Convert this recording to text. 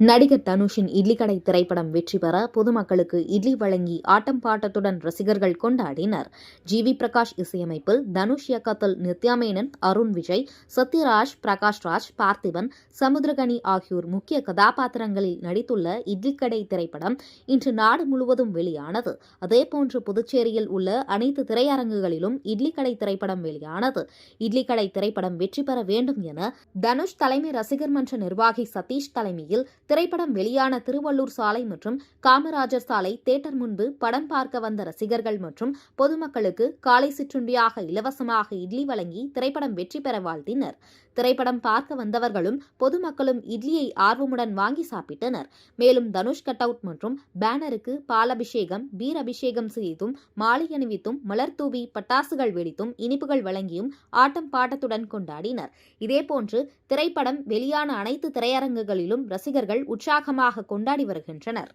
நடிகர் தனுஷின் இட்லி கடை திரைப்படம் வெற்றி பெற பொதுமக்களுக்கு இட்லி வழங்கி ஆட்டம் பாட்டத்துடன் ரசிகர்கள் கொண்டாடினர். ஜி.வி. பிரகாஷ் இசையமைப்பில் தனுஷ் இயக்கத்தில் நித்யா மேனன், அருண் விஜய், சத்யராஜ், பிரகாஷ் ராஜ், பார்த்திபன், சமுத்திரகனி ஆகியோர் முக்கிய கதாபாத்திரங்களில் நடித்துள்ள இட்லி கடை திரைப்படம் இன்று நாடு முழுவதும் வெளியானது. அதேபோன்று புதுச்சேரியில் உள்ள அனைத்து திரையரங்குகளிலும் இட்லி கடை திரைப்படம் வெளியானது. இட்லி கடை திரைப்படம் வெற்றி பெற வேண்டும் என தனுஷ் தலைமை ரசிகர் மன்ற நிர்வாகி சதீஷ் தலைமையில் திரைப்படம் வெளியான திருவள்ளூர் சாலை மற்றும் காமராஜர் சாலை தியேட்டர் முன்பு படம் பார்க்க வந்த ரசிகர்கள் மற்றும் பொதுமக்களுக்கு காலை சிற்றுண்டியாக இலவசமாக இட்லி வழங்கி திரைப்படம் வெற்றி பெற வாழ்த்தினர். திரைப்படம் பார்க்க வந்தவர்களும் பொதுமக்களும் இட்லியை ஆர்வமுடன் வாங்கி சாப்பிட்டனர். மேலும் தனுஷ் கட் அவுட் மற்றும் பேனருக்கு பாலபிஷேகம், பீர் அபிஷேகம் செய்தும், மாலை அணிவித்தும், மலர் தூவி, பட்டாசுகள் வெடித்தும், இனிப்புகள் வழங்கியும் ஆட்டம் பாட்டத்துடன் கொண்டாடினர். இதேபோன்று திரைப்படம் வெளியான அனைத்து திரையரங்குகளிலும் ரசிகர்கள் உற்சாகமாக கொண்டாடி வருகின்றனர்.